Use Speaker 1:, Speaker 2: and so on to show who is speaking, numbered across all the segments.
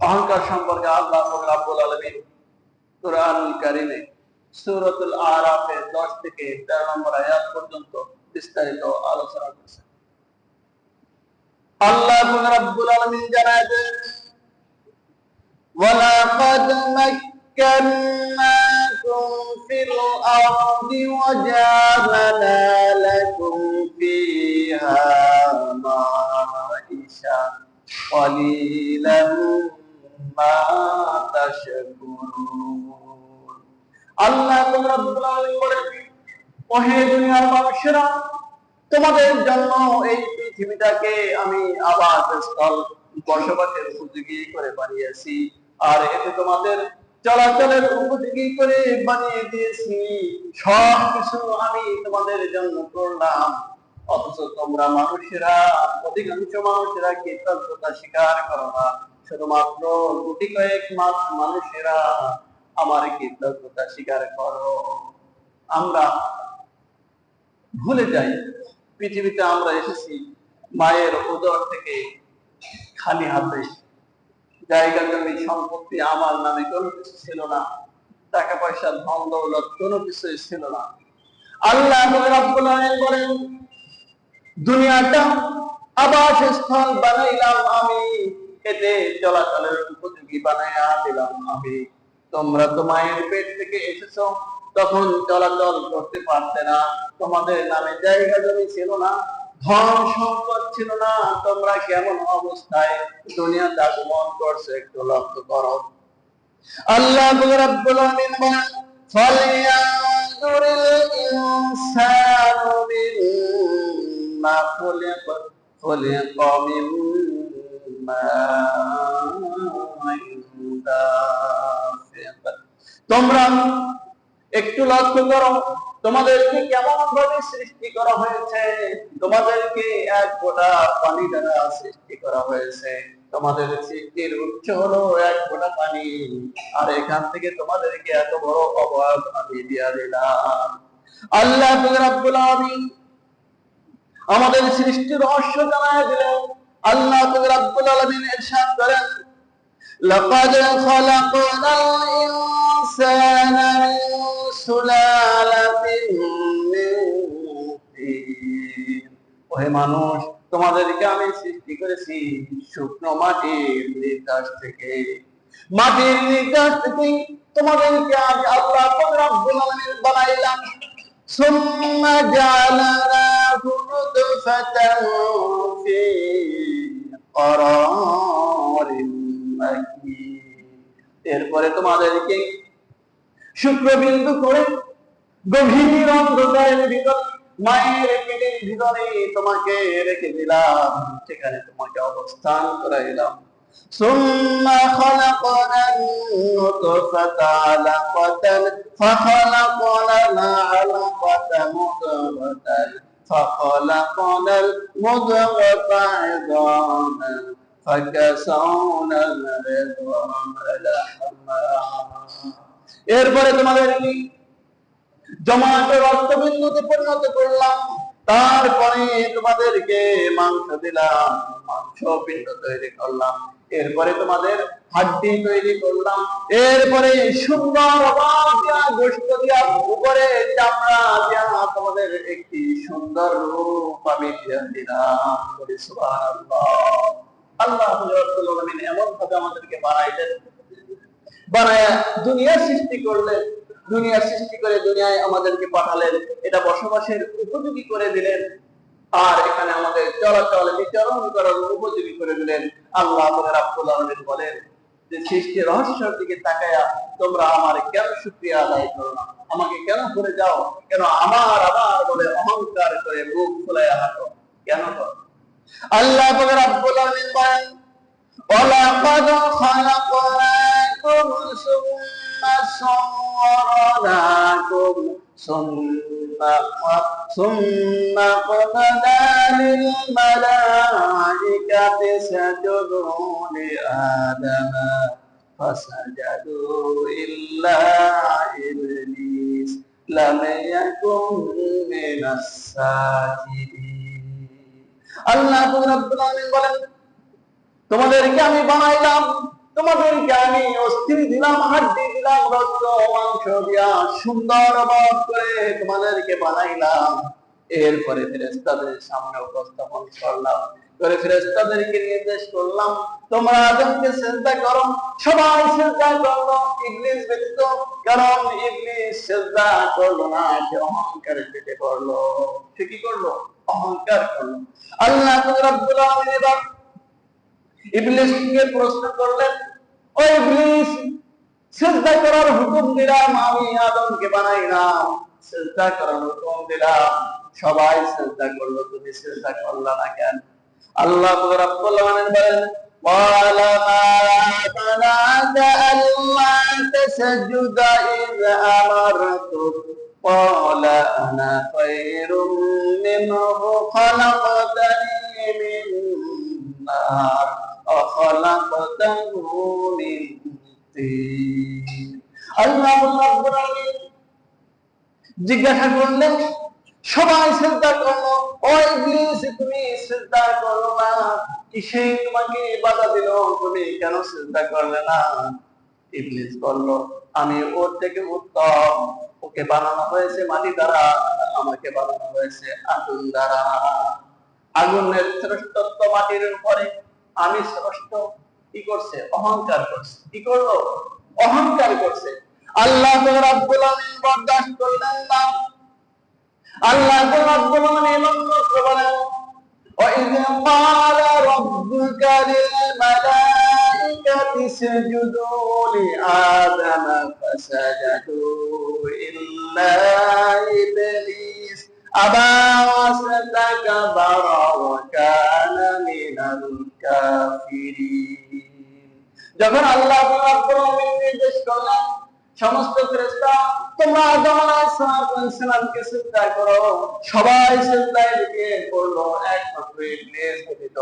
Speaker 1: অহংকার সম্পর্কে আল্লাহ রাব্বুল আলামিন কুরআনুল কারীমে সূরাতুল আরাফের 10 থেকে 13 নম্বর আয়াত পর্যন্ত বিস্তারিত আলোচনা করেছেন। আল্লাহ রাব্বুল আলামিন জানালেন, ওয়ালাকাদ মাক্কান্নাকুম ফিল আরদি ওয়াজআলনা লাকুম ফিহা মাঈশা ক্বালিলাম মা তাশকুরুন। আল্লাহ রাব্বুল আলামিন বলেন, ওহে দুনিয়ার মানুষেরা, তোমাদের জন্য এই পৃথিবীটাকে আমি আবাসস্থল বসবাসের উপযোগী করে বানিয়েছি, আর এতে তোমাদের চলাচলের উপযোগী করে বানিয়ে দিয়েছি। সবকিছু আমি তোমাদের জন্য করলাম, অথচ তোমরা মানুষেরা, অধিকাংশ মানুষেরা কৃতজ্ঞতা স্বীকার করো না। শুধুমাত্র গুটি কয়েক মানুষেরা আমার কৃতজ্ঞতা স্বীকার করো। আমরা ভুলে যাই পৃথিবীতে আমরা এসেছি মায়ের উদর থেকে খালি হাতে। জায়গা জমি সম্পত্তি আমার নামে কোনো কিছু ছিল না, টাকা পয়সা ধন দৌলত কোনো কিছুই ছিল না। আল্লাহ রাব্বুল আলামিন বলেন, দুনিয়াটা আবাসস্থল বানাইলাম আমি, এতে চলাচলের উপযোগী বানাইয়া দিলাম আমি। তোমরা তো মায়ের পেট থেকে এসেছো, তখন চলাচল করতে পারতে না, তোমাদের নামে জায়গা জমি ছিল না, ধন সম্পদ ছিল না, তোমরা কেমন অবস্থায় দুনিয়াতে আগমন করছো একটু লক্ষ্য করো। আল্লাহ রাব্বুল আলামিন বলেন, ফালইয়ানজুরিল ইনসানু মিম্মা খুলিকা মিন মাইন দাফিক। তোমরা একটু লক্ষ্য করো, তোমাদেরকে কেমন ভাবে সৃষ্টি করা হয়েছে। তোমাদেরকে এক ফোঁটা পানি দ্বারা সৃষ্টি করা হয়েছে। তোমাদের সৃষ্টির উৎস হলো এক ফোঁটা পানি, আর এখান থেকে তোমাদেরকে এত বড় অবয়ব আমি দিয়া দিলাম। আল্লাহ রাব্বুল আলামিন আমাদের সৃষ্টির রহস্য জানায় দিলেন। আল্লাহ রাব্বুল আলামিন ইরশাদ করেন, লাকাদ খালাকনাল ইনসানা মিন সুলালাতিন মিন তিন। ওহে মানুষ, তোমাদেরকে আমি সৃষ্টি করেছি শুকনো মাটির নির্যাস থেকে। মাটির নির্যাস থেকে তোমাদেরকে আমি আল্লাহ রাব্বুল আলামিন বানাইলাম। সুম্মা জাআলনাহু নুতফাতান ফি ক্বারারিন মাকিন। এরপরে তোমাদেরকে শুক্রবিন্দু করে গভীর অন্ধকারের ভিতর মায়ের পেটের ভিতরে তোমাকে রেখে দিলাম, সেখানে তোমাকে অবস্থান করাইলাম। সুম্মা খালাকনান নুতফাতা আলাকাতান ফাখালাকনাল আলাকাতা মুদগাতান ফাখালাকনাল মুদগাতা ইযামান ফাকাসাউনাল ইযামা লাহমা। এরপরে তোমাদেরকে জমাট রক্তবিন্দুতে পরিণত করলাম, তারপরে তোমাদেরকে মাংস দিলাম, মাংস পিণ্ড তৈরি করলাম, এরপরে তোমাদের হাড্ডি তৈরি করলাম, এরপরে সুন্দর গোশত দিয়া উপরে চামড়া দিয়া তোমাদের একটি সুন্দর রূপ আমি দিয়া দিলাম। সুবহানাল্লাহ। আল্লাহ রাব্বুল আলামিন এমন ভাবে আমাদেরকে বানাইলেন, বানায়া দুনিয়া সৃষ্টি করলেন, দুনিয়া সৃষ্টি করে দুনিয়ায় আমাদেরকে পাঠালেন, এটা বসবাসের উপযোগী করে দিলেন, আর এখানে আমাদের চলাচল বিচরণ করার উপযোগী করে দিলেন। আল্লাহ রাব্বুল আলামিন বলেন যে সৃষ্টির রহস্যের দিকে তাকায়া তোমরা আমার কেন শুকরিয়া আদায় করো না, আমাকে কেন ভুলে যাও, কেন আমার বলে অহংকার করে মুখ ফুলাইয়া হাঁটো, কেন করো? আল্লাহ রাব্বুল আলামিন বলেন, ওয়ালাকাদ খালাকনাকুম সুম্মা সাওয়ারনাকুম সুম্মা ক্বালনা লিল মালাইকাতি ইসজুদু লিআদামা ফাসাজাদু ইল্লা ইবলিস লাম ইয়াকুন মিনাস সাজিদিন। আল্লাহ রাব্বুল আলামিন বলেন, তোমাদেরকে আমি বানাইলাম তোমাদেরকে আমি অস্থি দিলাম, হাড্ডি দিলাম, রক্ত মাংস দিয়া সুন্দর ভাব করে তোমাদেরকে বানাইলাম। এরপরে ফেরেশতাদের সামনে উপস্থাপন করলাম, করে ফেরেশতাদেরকে নির্দেশ করলাম তোমরা আদমকে সিজদা করো। সবাই সিজদা করলো, ইবলিস ব্যতীত। কারণ ইবলিস সিজদা করলো না, সে অহংকারে পেটে পড়লো। সে কি করলো? অহংকার করলো। আল্লাহ রাব্বুল আলামিন এবার ইবলিসকে প্রশ্ন করলেন, ও ইবলিস, সিজদা করার হুকুম দিলাম, আমি আদমকে বানাইলাম, সিজদা করার হুকুম দিলাম, সবাই সিজদা করলো, তুমি সিজদা করলা না কেন? আল্লাহ রাব্বুল আলামিন বলেন, قال ما منعك ألا تسجد إذ أمرتك قال أنا خير منه خلقتني من نار وخلقته من طين। আল্লাহ রাব্বুল আলামিন জিজ্ঞাসা করলেন, সবাই সিজদা করলো, ও ইবলিস তুমি সিজদা করো না, কিসে তোমাকে বাধা দিল, তুমি কেন সিজদা করলে না? ইবলিস বলল, আমি ওর থেকে উত্তম, ওকে বানানো হয়েছে মাটি দ্বারা, আমাকে বানানো হয়েছে আগুন দ্বারা। আগুনের শ্রেষ্ঠত্ব মাটির উপরে, আমি শ্রেষ্ঠ। কি করছে? অহংকার করছে। কি করলো? অহংকার করছে। আল্লাহ রাব্বুল আলামিন বরদাস্ত করলেন না। আল্লাহ রাব্বুল আলামিন বলেন, وَإِذْ قَالَ رَبُّكَ لِلْمَلَائِكَةِ اسْجُدُوا لِآدَمَ فَسَجَدُوا إِلَّا إِبْلِيسَ أَبَى وَاسْتَكْبَرَ وَكَانَ مِنَ الْكَافِرِينَ। যখন আল্লাহ রাব্বুল আলামিন নির্দেশ করলেন, সমস্ত ফেরেশতা তোমরা আদম আলাইহিস সালামকে সিজদা করো, সবাই সিজদায় ঝুঁকে পড়লো, একমাত্র ইবলিস ব্যতীত।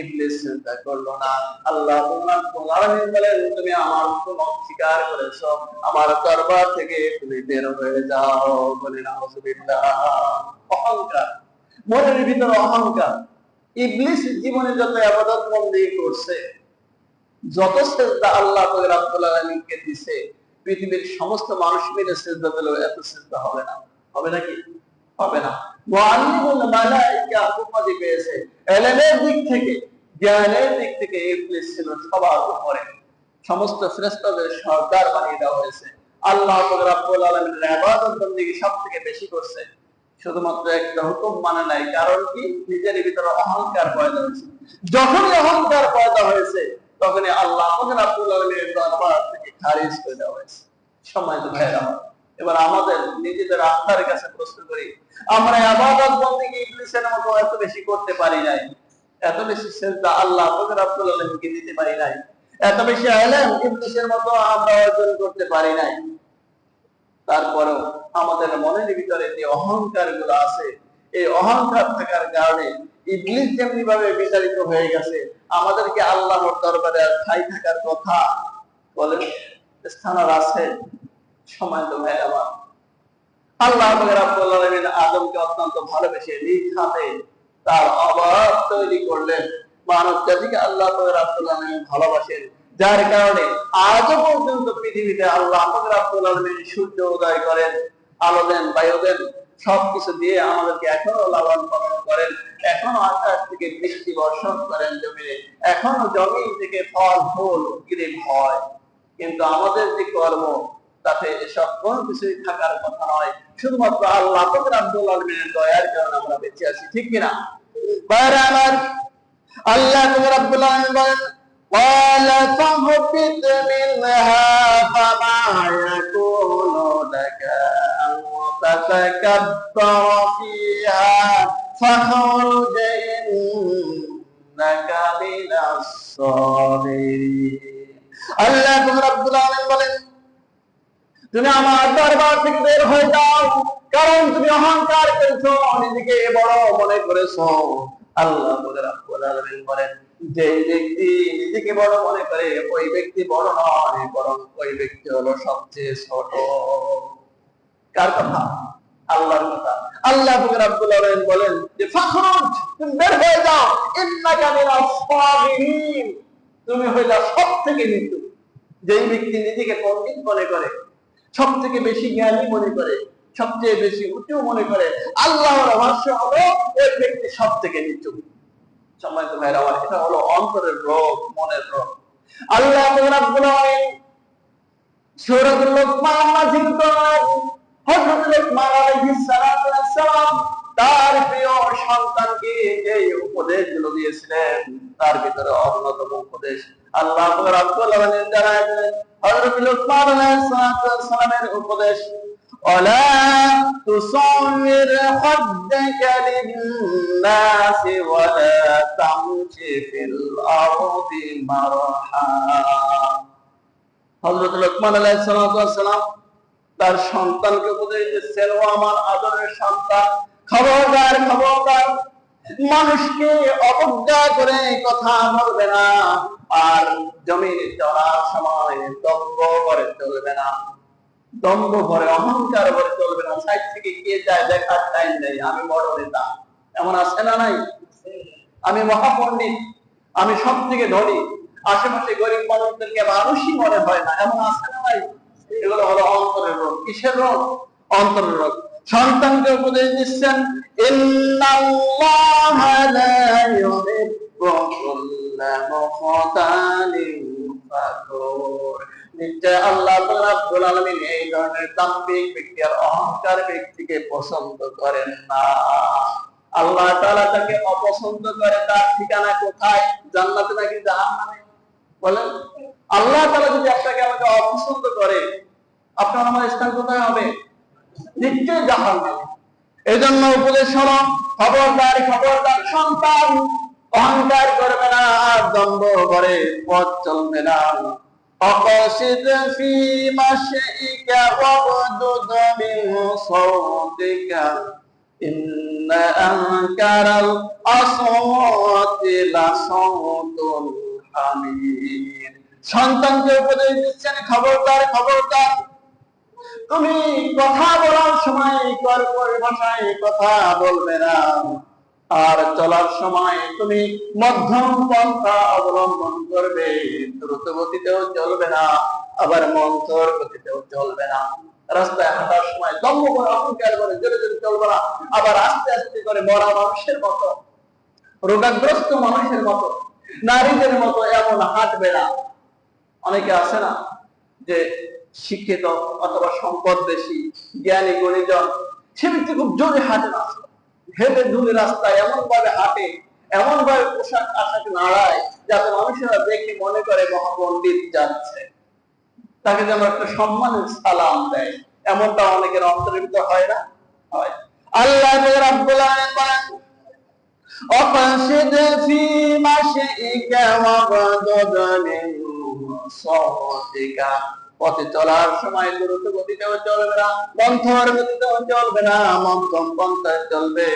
Speaker 1: ইবলিস সিজদা করলো না। আল্লাহ রাব্বুল আলামিন বলেন, তুমি আমার হুকুম অস্বীকার করেছো, আমার দরবার থেকে তুমি বের হয়ে যাও। বলে নাউযুবিল্লাহ। অহংকার, মনের ভিতরে অহংকার। ইবলিস জীবনে যত ইবাদত বندگی করছে, যত সিজদা আল্লাহ রাব্বুল আলামিনকে দিয়েছে, পৃথিবীর সমস্ত মানুষ মিলে সিজদা দিলেও এত সিজদা হবে না। হবে নাকি? হবে না। মুআল্লিমুল মালায়েকা উপাধি পেয়েছে। ইলমের দিক থেকে, জ্ঞানের দিক থেকে ইবলিস ছিল সবার উপরে। সমস্ত ফেরেশতাদের সরদার বানিয়ে দেওয়া হয়েছে। আল্লাহ রাব্বুল আলামিনের ইবাদত বندگی সবথেকে বেশি করছে, শুধুমাত্র একটা হুকুম মানে নাই। কারণ কি? নিজের ভিতরে অহংকার পয়দা হয়েছে। যখনই অহংকার পয়দা হয়েছে, তখনই আল্লাহ রাব্বুল আলামিনের দরবার থেকে খারিজ করে দেওয়া হয়েছে। সম্মানিত ভাইরা, এবার আমাদের নিজেদের আত্মার কাছে প্রশ্ন করি, আমরা ইবাদত বندگی ইবলিসের মতো এত বেশি করতে পারি নাই, এত বেশি সিজদা আল্লাহ রাব্বুল আলামিনকে দিতে পারি নাই, এত বেশি ইলম ইবলিসের মতো আমরা অর্জন করতে পারি নাই। তারপরেও আমাদের মনের ভিতরে যে অহংকার গুলো আছে, এই অহংকার থাকার কারণে ইবলিস যেমনি ভাবে বিতাড়িত হয়ে গেছে, আমাদেরকে আল্লাহর দরবারে আর ঠাই থাকার কথা বলেন, স্থান আর আছে? সম্মানিত ভাই আমার, আল্লাহ রাব্বুল আলামিন আদমকে অত্যন্ত ভালোবেসে নিজ হাতে তার অবাধ তৈরি করলেন। মানব জাতিকে আল্লাহ রাব্বুল আলামিন ভালোবাসেন, যার কারণে আজও পর্যন্ত পৃথিবীতে আল্লাহ রাব্বুল আলামিন সূর্য উদয় করেন, আলো দেন, বায়ু দেন, সবকিছু দিয়ে আমাদেরকে এখনো লালন পালন করেন, এখনো আকাশ থেকে বৃষ্টি বর্ষণ করেন জমিনে, এখনো জমিন থেকে ফল ফুল উদ্ভিদ হয়। কিন্তু আমাদের যে কর্ম, তাতে এসব কোন কিছুই থাকার কথা নয়। শুধুমাত্র আল্লাহ রাব্বুল আলামিনের দয়ার কারণে আমরা বেঁচে আছি। ঠিক কিনা? বাইরে আমার আল্লাহ রাব্বুল আলামিন বলেন, قال فاهبط منها فما يكون لك أن تتكبر فيها فاخرج إنك من الصاغرين। আল্লাহ রাব্বুল আলামিন বলেন, তুমি আমার দরবার থেকে বের হয়ে যাও, কারণ তুমি অহংকার করেছো, নিজেকে বড় মনে করেছো। আল্লাহ রাব্বুল আলামিন বলেন, যে ব্যক্তি নিজেকে বড় মনে করে, ওই ব্যক্তি বড় নয়, বরং ওই ব্যক্তি হলো সবচেয়ে ছোট। কার কথা? আল্লাহর কথা। আল্লাহ রাব্বুল আলামিন বলেন যে ফাখরুজ, তুমি বের হয়ে যাও, ইন্নাকা মিনাস সাগিরিন, তুমি হইলা সব থেকে নিচু। যেই ব্যক্তি নিজেকে পণ্ডিত মনে করে, সব থেকে বেশি জ্ঞানী মনে করে, সবচেয়ে বেশি উঁচু মনে করে, আল্লাহর ভাষ্য হলো ওই ব্যক্তি সব থেকে নিচু। সম্মানিত ভাইরা আমার, এটা হলো অন্তরের রোগ, মনের রোগ। আল্লাহ রাব্বুল আলামিন সূরাতুল লুকমান নাযিল করেন। হযরত লুকমান আলাইহিস সালাম তার প্রিয় সন্তানকে যে উপদেশগুলো দিয়েছিলেন, তার ভিতরে অন্যতম উপদেশ আল্লাহ রাব্বুল আলামিন জানালেন, হযরত লুকমান আলাইহিস সালামের উপদেশ, ওয়ালা তুসাউমির খাদ্দাকা লিন-নাসি ওয়ালা তামশি ফিল আরদি মারহা। হযরত লুকমান আলাইহিস সালাম তার সন্তানকে উপদেশ দিচ্ছেন, ও আমার আদরের সন্তান, খবরদার খবরদার, মানুষকে অবজ্ঞা করে কথা বলবে না, আর জমিনে চলার সময় দম্ভ করে চলবে না, দম্ভ করে অহংকার করে চলবে না। সাইড থেকে কে যায় দেখার টাইম নেই, আমি বড় নেতা, এমন আছে না নাই? আমি মহাপণ্ডিত, আমি সব থেকে ধনী, আশেপাশে গরিব মানুষদেরকে মানুষই মনে হয় না, এমন আছে না নাই? এগুলো হলো অন্তরের রোগ। কিসের রোগ? অন্তরের রোগ। সন্তানকে উপদেশ দিচ্ছেন, ইন্নাল্লাহা লা ইউহিব্বু কুল্লা মুখতালিন ফাখুর। নিশ্চয় আল্লাহ রাব্বুল আলামিন এই ধরনের দাম্ভিক ব্যক্তি আর অহংকার ব্যক্তিকে পছন্দ করেন না। আল্লাহ তাআলা তাকে অপছন্দ করে। তার ঠিকানা কোথায়? জান্নাতে নাকি জাহান্নামে? বলেন, আল্লাহ তাআলা যদি আপনাকে আমাকে অপছন্দ করে, আপনার আমার স্থান কোথায় হবে? নিশ্চয়ই জাহান্নামে। এজন্য উপদেশ হলো, খবরদার খবরদার সন্তান, অহংকার করবে না আর দম্ভ করে পথ চলবে না। অকসিদ ফি মাশইকা ওয়াগদুদ মিন সাওতিকা ইন্না আনকারাল আসওয়াতি লাসাওতুল হামির। সন্তানকে উপদেশ দিচ্ছেন, খবরদার খবরদার, তুমি কথা বলার সময় কর্কশ ভাষায় কথা বলবে না, আর চলার সময় তুমি মধ্যম পন্থা অবলম্বন করবে। দ্রুত গতিতেও চলবে না, আবার মন্থর গতিতেও চলবে না। রাস্তায় হাঁটার সময় দম্ভ করে অহংকার করে জোরে জোরে চলবে না, আবার আস্তে আস্তে করে মরা মানুষের মতো, রোগাগ্রস্ত মানুষের মতো, নারীদের মতো এমন হাঁটবে না। অনেকে আছে না যে শিক্ষিত অথবা সম্পদ বেশি, জ্ঞানী গুণীজন, সে ব্যক্তি খুব জোরে হাঁটে না, হেলে ধুলে রাস্তায় এমন ভাবে হাঁটে, এমন ভাবে পোশাক আশাক নাড়ায়, যাতে মানুষেরা দেখে মনে করে মহাপণ্ডিত যাচ্ছে, তাকে যেন একটা সম্মানের সালাম দেয়। এমনটা অনেকের অন্তরের ভিতর হয় না? হয়। আল্লাহ রাব্বুল আলামিন বলেন, অকসিদ ফি মাশইকা ওয়াগদুদ মিন সাওতিকা। পথে চলার সময় দ্রুত গতিতেও চলবে না, মন্থর গতিতেও চলবে না, মধ্যম পন্থায় চলবে,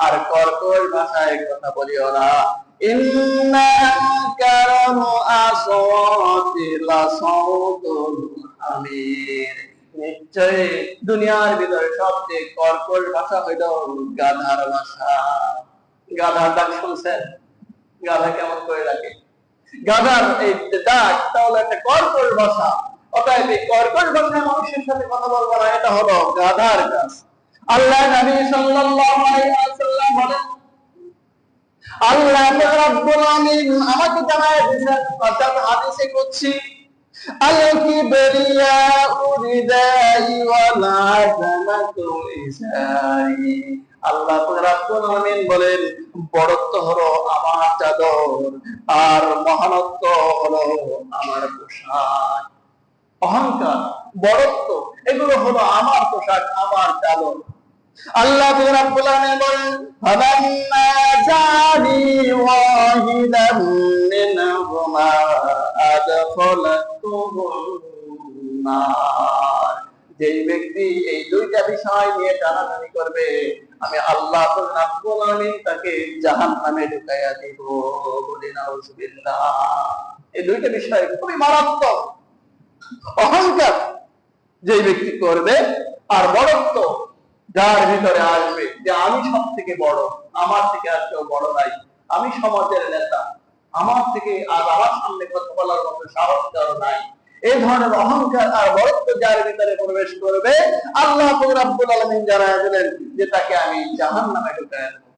Speaker 1: আর কর্কশ ভাষায় কথা বলিও না। ইন্না আনকারাল আসওয়াতি লাসাওতুল হামির। নিশ্চয়ই দুনিয়ার ভিতরে সবচেয়ে কর্কশ ভাষা হইল গাধার ভাষা। গাধার ডাক শুনছেন? গাধা কেমন করে ডাকে? গাধার এই ডাক তাহলে একটা কর্কশ ভাষা। অতএব এই কর্কশ ভাষায় মানুষের সাথে কথা বলবো না, এটা হলো গাধার কাজ। আল্লাহ নবী সাল্লাল্লাহু আলাইহি ওয়াসাল্লাম বলেন, আল্লাহ রাব্বুল আলামিন আমাকে জানায় দিয়েছেন, অর্থাৎ হাদিসে কুদসি, আল-কিবরিয়া উরিদাই ওয়াল আযামাতু ইসারি। আল্লাহ রাব্বুল আলামিন বলেন, বড়ত্ব হলো আমার চাদর, আর মহানত্ব হলো আমার পোশাক। অহংকার, বড়ত্ব, এগুলো হলো আমার পোশাক, আমার চাদর। আল্লাহ রাব্বুল আলামিন বলেন, ফালাম্মা জানি ওয়াহিদাম মিনহুমা আদখালাতুহুন নার। যেই ব্যক্তি এই দুইটা বিষয় নিয়ে টানাটানি করবে, আমি আল্লাহ রাব্বুল আলামিন তাকে জাহান্নামে ঢুকাইয়া দিব। বলি নাউযুবিল্লাহ। এই দুইটা বিষয় খুবই মারাত্মক। অহংকার যেই ব্যক্তি করবে, আর বড়ত্ব যার ভিতরে আসবে যে আমি সব থেকে বড়, আমার থেকে আর কেউ বড় নাই, আমি সমাজের নেতা, আমার থেকে আর আমার সামনে কথা বলার মতো সাহস কারো নাই। এই ধরনের অহংকার আর বড়ত্ব যার ভিতরে প্রবেশ করবে, আল্লাহ রাব্বুল আলামিন জানায় দিলেন যে তাকে আমি জাহান্নামে ঢুকায় দেব।